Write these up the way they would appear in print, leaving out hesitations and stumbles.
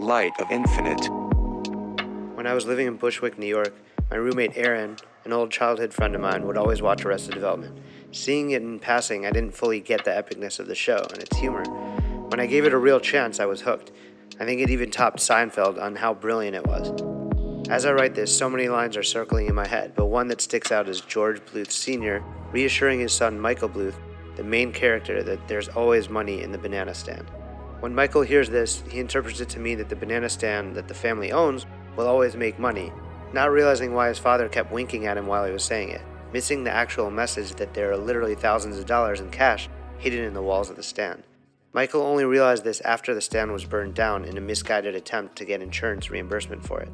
light of infinite. When I was living in Bushwick, New York, my roommate Aaron, an old childhood friend of mine, would always watch Arrested Development. Seeing it in passing, I didn't fully get the epicness of the show and its humor. When I gave it a real chance, I was hooked. I think it even topped Seinfeld on how brilliant it was. As I write this, so many lines are circling in my head, but one that sticks out is George Bluth Sr. reassuring his son Michael Bluth, the main character, that there's always money in the banana stand. When Michael hears this, he interprets it to mean that the banana stand that the family owns will always make money, not realizing why his father kept winking at him while he was saying it, missing the actual message that there are literally thousands of dollars in cash hidden in the walls of the stand. Michael only realized this after the stand was burned down in a misguided attempt to get insurance reimbursement for it.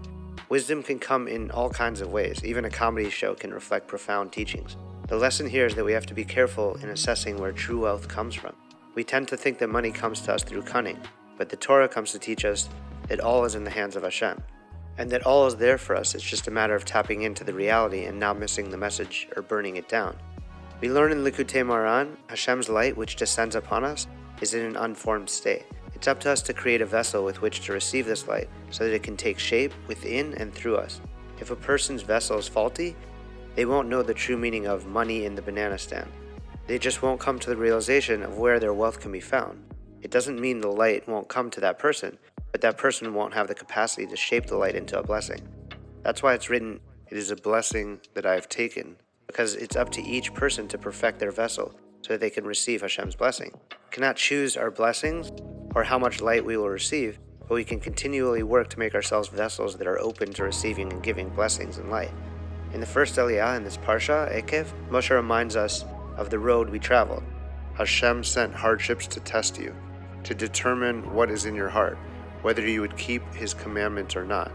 Wisdom can come in all kinds of ways. Even a comedy show can reflect profound teachings. The lesson here is that we have to be careful in assessing where true wealth comes from. We tend to think that money comes to us through cunning, but the Torah comes to teach us that all is in the hands of Hashem, and that all is there for us. It's just a matter of tapping into the reality and not missing the message or burning it down. We learn in Likutei Moharan, Hashem's light, which descends upon us, is in an unformed state. It's up to us to create a vessel with which to receive this light so that it can take shape within and through us. If a person's vessel is faulty, they won't know the true meaning of money in the banana stand. They just won't come to the realization of where their wealth can be found. It doesn't mean the light won't come to that person, but that person won't have the capacity to shape the light into a blessing. That's why it's written, "It is a blessing that I have taken," because it's up to each person to perfect their vessel so that they can receive Hashem's blessing. We cannot choose our blessings or how much light we will receive, but we can continually work to make ourselves vessels that are open to receiving and giving blessings and light. In the first Aliyah in this parsha, Eikev, Moshe reminds us of the road we traveled. Hashem sent hardships to test you, to determine what is in your heart, whether you would keep his commandments or not.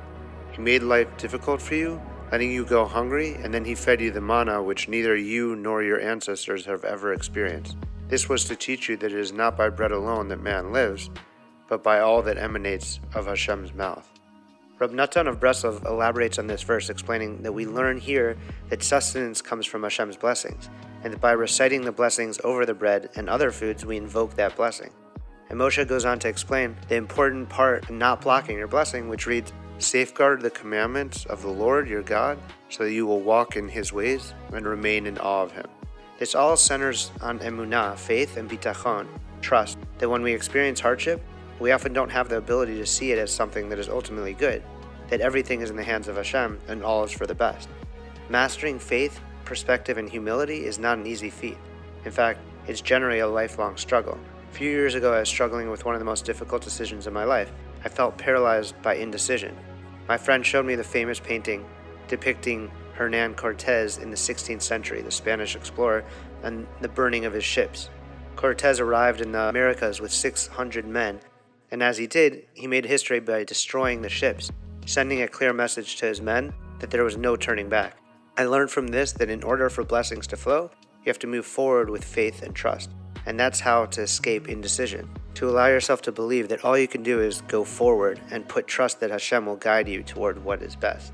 He made life difficult for you, letting you go hungry, and then he fed you the manna which neither you nor your ancestors have ever experienced. This was to teach you that it is not by bread alone that man lives, but by all that emanates of Hashem's mouth. Reb Natan of Breslov elaborates on this verse, explaining that we learn here that sustenance comes from Hashem's blessings, and that by reciting the blessings over the bread and other foods, we invoke that blessing. And Moshe goes on to explain the important part in not blocking your blessing, which reads, "Safeguard the commandments of the Lord your God, so that you will walk in his ways and remain in awe of him." This all centers on emunah, faith, and bitachon, trust, that when we experience hardship, we often don't have the ability to see it as something that is ultimately good, that everything is in the hands of Hashem and all is for the best. Mastering faith, perspective, and humility is not an easy feat. In fact, it's generally a lifelong struggle. A few years ago, I was struggling with one of the most difficult decisions in my life. I felt paralyzed by indecision. My friend showed me the famous painting depicting Hernan Cortez in the 16th century, the Spanish explorer, and the burning of his ships. Cortez arrived in the Americas with 600 men, and as he did, he made history by destroying the ships, sending a clear message to his men that there was no turning back. I learned from this that in order for blessings to flow, you have to move forward with faith and trust. And that's how to escape indecision, to allow yourself to believe that all you can do is go forward and put trust that Hashem will guide you toward what is best.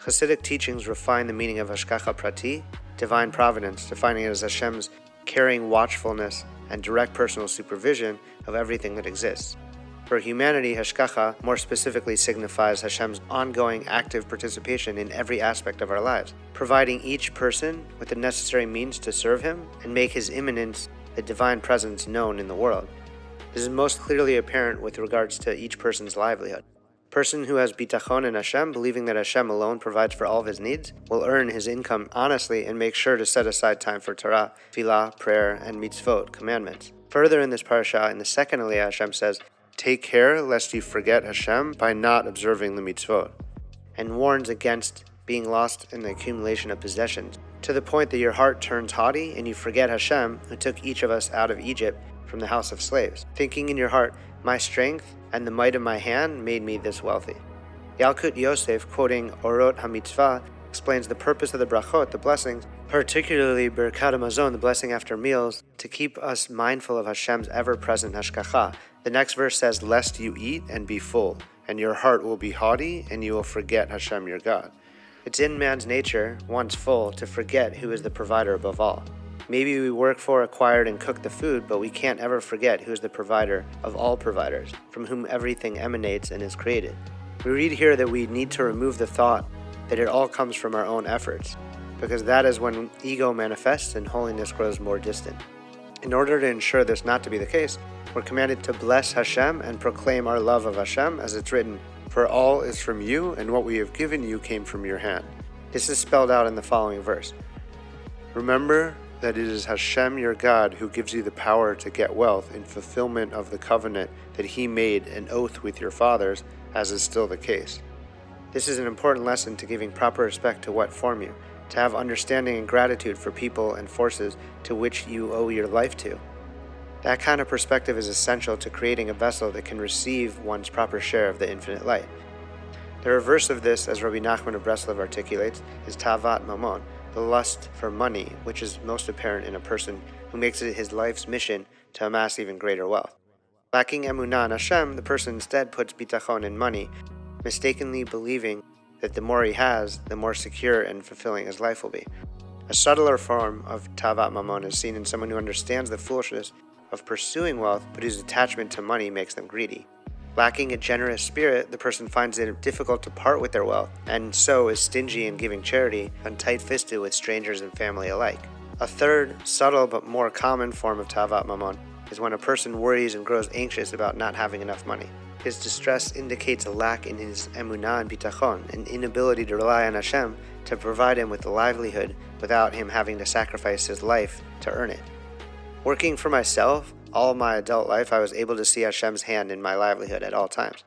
Hasidic teachings refine the meaning of hashgacha prati, divine providence, defining it as Hashem's caring watchfulness and direct personal supervision of everything that exists. For humanity, hashgacha more specifically signifies Hashem's ongoing active participation in every aspect of our lives, providing each person with the necessary means to serve him and make his immanence, the divine presence, known in the world. This is most clearly apparent with regards to each person's livelihood. A person who has bitachon in Hashem, believing that Hashem alone provides for all of his needs, will earn his income honestly and make sure to set aside time for Torah, tefillah, prayer, and mitzvot, commandments. Further in this parasha, in the second Aliyah, Hashem says, "Take care lest you forget Hashem by not observing the mitzvot," and warns against being lost in the accumulation of possessions, to the point that your heart turns haughty and you forget Hashem, who took each of us out of Egypt from the house of slaves, thinking in your heart, "My strength and the might of my hand made me this wealthy." Yalkut Yosef, quoting Orot HaMitzvah, explains the purpose of the brachot, the blessings, particularly Birkat HaMazon, the blessing after meals, to keep us mindful of Hashem's ever-present hashgacha. The next verse says, "Lest you eat and be full, and your heart will be haughty, and you will forget Hashem your God." It's in man's nature, once full, to forget who is the provider above all. Maybe we work for, acquired, and cook the food, but we can't ever forget who is the provider of all providers, from whom everything emanates and is created. We read here that we need to remove the thought that it all comes from our own efforts, because that is when ego manifests and holiness grows more distant. In order to ensure this not to be the case, we're commanded to bless Hashem and proclaim our love of Hashem, as it's written, "For all is from you, and what we have given you came from your hand." This is spelled out in the following verse. Remember that it is Hashem your God who gives you the power to get wealth in fulfillment of the covenant that He made an oath with your fathers, as is still the case. This is an important lesson to giving proper respect to what form you, to have understanding and gratitude for people and forces to which you owe your life to. That kind of perspective is essential to creating a vessel that can receive one's proper share of the infinite light. The reverse of this, as Rabbi Nachman of Breslov articulates, is tavat mamon, the lust for money, which is most apparent in a person who makes it his life's mission to amass even greater wealth. Lacking emunah in Hashem, the person instead puts bitachon in money, mistakenly believing that the more he has, the more secure and fulfilling his life will be. A subtler form of tavat mamon is seen in someone who understands the foolishness of pursuing wealth, but whose attachment to money makes them greedy. Lacking a generous spirit, the person finds it difficult to part with their wealth, and so is stingy in giving charity and tight-fisted with strangers and family alike. A third, subtle but more common form of tavat mamon is when a person worries and grows anxious about not having enough money. His distress indicates a lack in his emunah and bitachon, an inability to rely on Hashem to provide him with a livelihood without him having to sacrifice his life to earn it. Working for myself, all my adult life, I was able to see Hashem's hand in my livelihood at all times.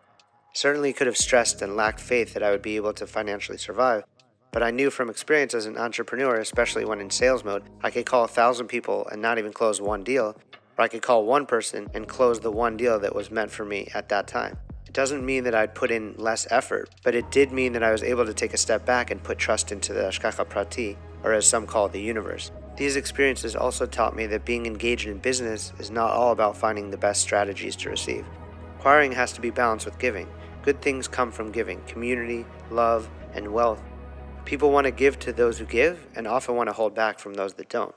Certainly could have stressed and lacked faith that I would be able to financially survive, but I knew from experience as an entrepreneur, especially when in sales mode, I could call 1,000 people and not even close one deal, or I could call one person and close the one deal that was meant for me at that time. It doesn't mean that I'd put in less effort, but it did mean that I was able to take a step back and put trust into the hashgacha prati, or as some call it, the universe. These experiences also taught me that being engaged in business is not all about finding the best strategies to receive. Acquiring has to be balanced with giving. Good things come from giving: community, love, and wealth. People want to give to those who give, and often want to hold back from those that don't.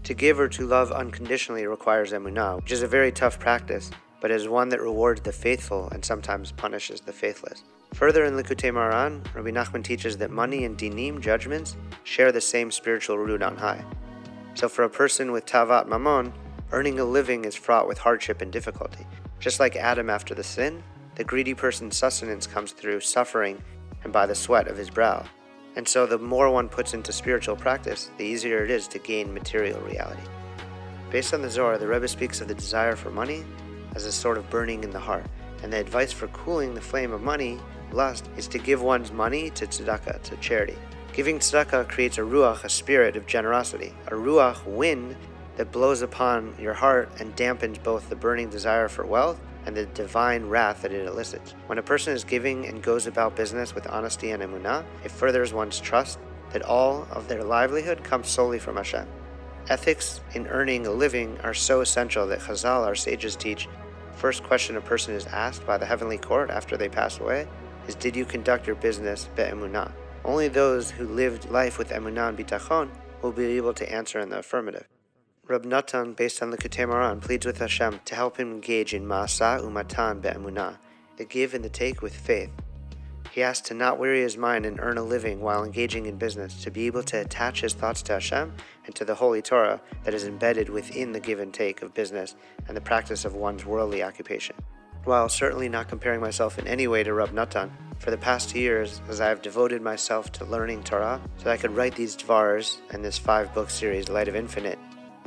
To give or to love unconditionally requires emunah, which is a very tough practice, but is one that rewards the faithful and sometimes punishes the faithless. Further in Likutei Moharan, Rabbi Nachman teaches that money and dinim, judgments, share the same spiritual root on high. So for a person with tavat mamon, earning a living is fraught with hardship and difficulty. Just like Adam after the sin, the greedy person's sustenance comes through suffering and by the sweat of his brow. And so the more one puts into spiritual practice, the easier it is to gain material reality. Based on the Zohar, the Rebbe speaks of the desire for money as a sort of burning in the heart, and the advice for cooling the flame of money, lust, is to give one's money to tzedakah, to charity. Giving tzedakah creates a ruach, a spirit of generosity, a ruach, wind, that blows upon your heart and dampens both the burning desire for wealth and the divine wrath that it elicits. When a person is giving and goes about business with honesty and emunah, it furthers one's trust that all of their livelihood comes solely from Hashem. Ethics in earning a living are so essential that Chazal, our sages, teach the first question a person is asked by the heavenly court after they pass away is, did you conduct your business be'emunah? Only those who lived life with emunah and bitachon will be able to answer in the affirmative. Reb Natan, based on the Likutei Moharan, pleads with Hashem to help him engage in ma'asa umatan be'emunah, the give and the take with faith. He asks to not weary his mind and earn a living while engaging in business, to be able to attach his thoughts to Hashem and to the Holy Torah that is embedded within the give and take of business and the practice of one's worldly occupation. While certainly not comparing myself in any way to Reb Natan, for the past 2 years, as I have devoted myself to learning Torah so that I could write these dvars and this 5-book series, Light of Infinite,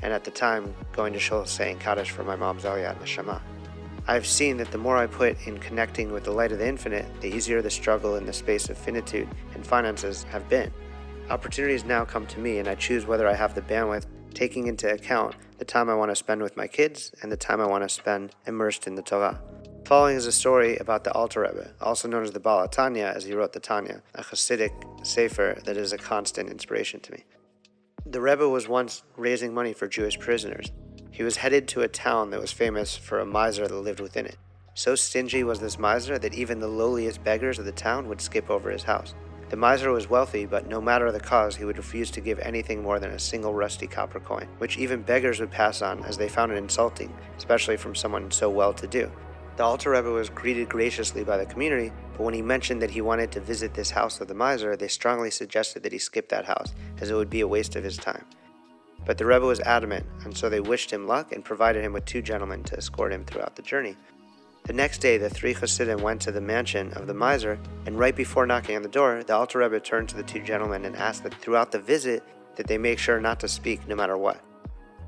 and at the time going to shul saying Kaddish for my mom's Aliyah Neshama, I have seen that the more I put in connecting with the light of the infinite, the easier the struggle in the space of finitude and finances have been. Opportunities now come to me, and I choose whether I have the bandwidth, taking into account the time I want to spend with my kids and the time I want to spend immersed in the Torah. Following is a story about the Alter Rebbe, also known as the Baal Tanya, as he wrote the Tanya, a Hasidic sefer that is a constant inspiration to me. The Rebbe was once raising money for Jewish prisoners. He was headed to a town that was famous for a miser that lived within it. So stingy was this miser that even the lowliest beggars of the town would skip over his house. The miser was wealthy, but no matter the cause, he would refuse to give anything more than a single rusty copper coin, which even beggars would pass on as they found it insulting, especially from someone so well-to-do. The Alter Rebbe was greeted graciously by the community, but when he mentioned that he wanted to visit this house of the miser, they strongly suggested that he skip that house, as it would be a waste of his time. But the Rebbe was adamant, and so they wished him luck and provided him with 2 gentlemen to escort him throughout the journey. The next day, the 3 Hasidim went to the mansion of the miser, and right before knocking on the door, the Alter Rebbe turned to the 2 gentlemen and asked that throughout the visit that they make sure not to speak no matter what.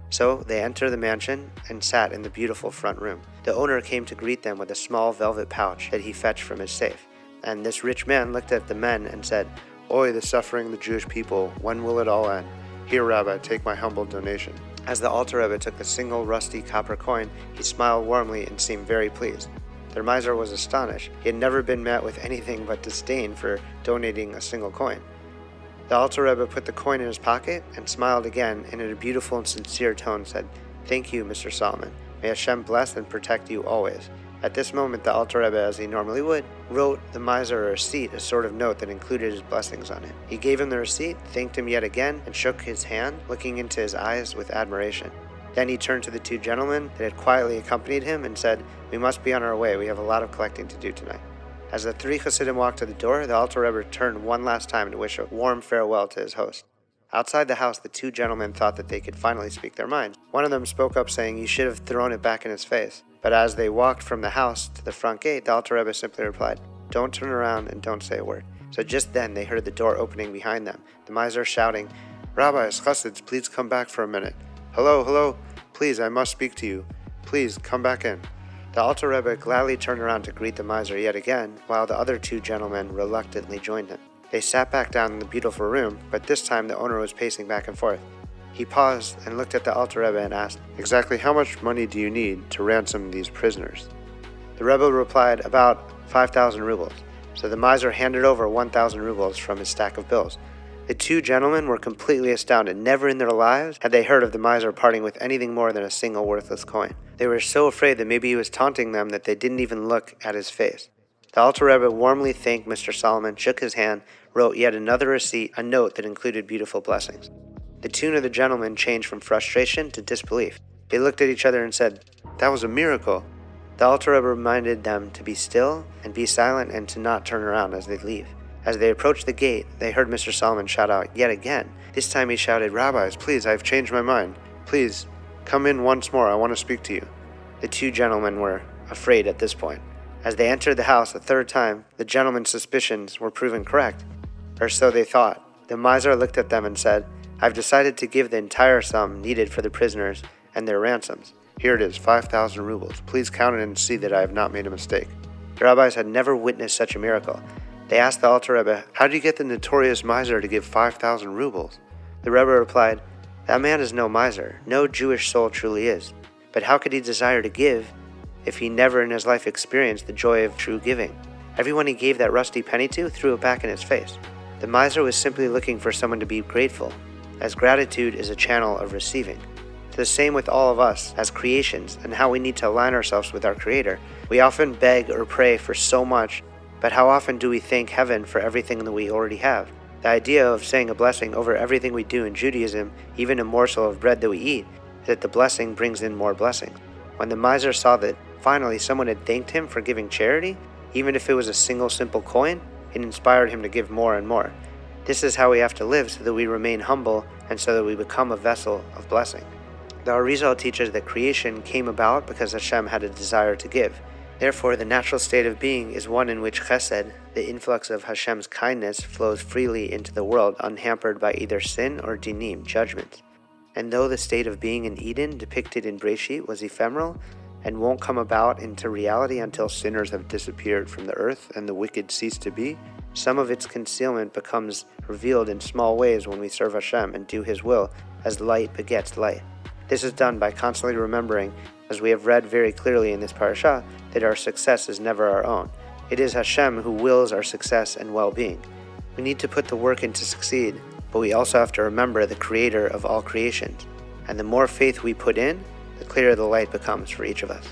So they entered the mansion and sat in the beautiful front room. The owner came to greet them with a small velvet pouch that he fetched from his safe. And this rich man looked at the men and said, "Oi, the suffering of the Jewish people, when will it all end? Here, Rabbi, take my humble donation." As the Alter Rebbe took the single rusty copper coin, he smiled warmly and seemed very pleased. The miser was astonished. He had never been met with anything but disdain for donating a single coin. The Alter Rebbe put the coin in his pocket and smiled again, and in a beautiful and sincere tone said, "Thank you, Mr. Solomon. May Hashem bless and protect you always." At this moment, the Alter Rebbe, as he normally would, wrote the miser a receipt, a sort of note that included his blessings on it. He gave him the receipt, thanked him yet again, and shook his hand, looking into his eyes with admiration. Then he turned to the 2 gentlemen that had quietly accompanied him and said, "We must be on our way. We have a lot of collecting to do tonight." As the 3 Hasidim walked to the door, the Alter Rebbe turned one last time to wish a warm farewell to his host. Outside the house, the 2 gentlemen thought that they could finally speak their minds. One of them spoke up saying, "You should have thrown it back in his face." But as they walked from the house to the front gate, the Alter Rebbe simply replied, "Don't turn around and don't say a word." So just then they heard the door opening behind them, the miser shouting, "Rabbis, Chassids, please come back for a minute. Hello, hello, please, I must speak to you. Please, come back in." The Alter Rebbe gladly turned around to greet the miser yet again, while the other 2 gentlemen reluctantly joined him. They sat back down in the beautiful room, but this time the owner was pacing back and forth. He paused and looked at the Alter Rebbe and asked, "Exactly how much money do you need to ransom these prisoners?" The Rebbe replied, "About 5,000 rubles." So the miser handed over 1,000 rubles from his stack of bills. The 2 gentlemen were completely astounded. Never in their lives had they heard of the miser parting with anything more than a single worthless coin. They were so afraid that maybe he was taunting them that they didn't even look at his face. The Alter Rebbe warmly thanked Mr. Solomon, shook his hand, wrote yet another receipt, a note that included beautiful blessings. The tune of the gentlemen changed from frustration to disbelief. They looked at each other and said, "That was a miracle." The Alter Rebbe reminded them to be still and be silent and to not turn around as they leave. As they approached the gate, they heard Mr. Solomon shout out yet again. This time he shouted, "Rabbis, please, I've changed my mind. Please, come in once more. I want to speak to you." The 2 gentlemen were afraid at this point. As they entered the house a 3rd time, the gentlemen's suspicions were proven correct, or so they thought. The miser looked at them and said, "I've decided to give the entire sum needed for the prisoners and their ransoms. Here it is, 5,000 rubles. Please count it and see that I have not made a mistake." The rabbis had never witnessed such a miracle. They asked the Alter Rebbe, "How did you get the notorious miser to give 5,000 rubles?" The Rebbe replied, "That man is no miser. No Jewish soul truly is. But how could he desire to give if he never in his life experienced the joy of true giving? Everyone he gave that rusty penny to threw it back in his face." The miser was simply looking for someone to be grateful, as gratitude is a channel of receiving. It's the same with all of us as creations and how we need to align ourselves with our Creator. We often beg or pray for so much, but how often do we thank heaven for everything that we already have? The idea of saying a blessing over everything we do in Judaism, even a morsel of bread that we eat, is that the blessing brings in more blessings. When the miser saw that finally someone had thanked him for giving charity, even if it was a single simple coin, it inspired him to give more and more. This is how we have to live so that we remain humble and so that we become a vessel of blessing. The Arizal teaches that creation came about because Hashem had a desire to give. Therefore, the natural state of being is one in which chesed, the influx of Hashem's kindness, flows freely into the world unhampered by either sin or dinim, judgments. And though the state of being in Eden depicted in Breshit was ephemeral and won't come about into reality until sinners have disappeared from the earth and the wicked cease to be, some of its concealment becomes revealed in small ways when we serve Hashem and do His will, as light begets light. This is done by constantly remembering, as we have read very clearly in this parasha, that our success is never our own. It is Hashem who wills our success and well-being. We need to put the work in to succeed, but we also have to remember the Creator of all creations. And the more faith we put in, the clearer the light becomes for each of us.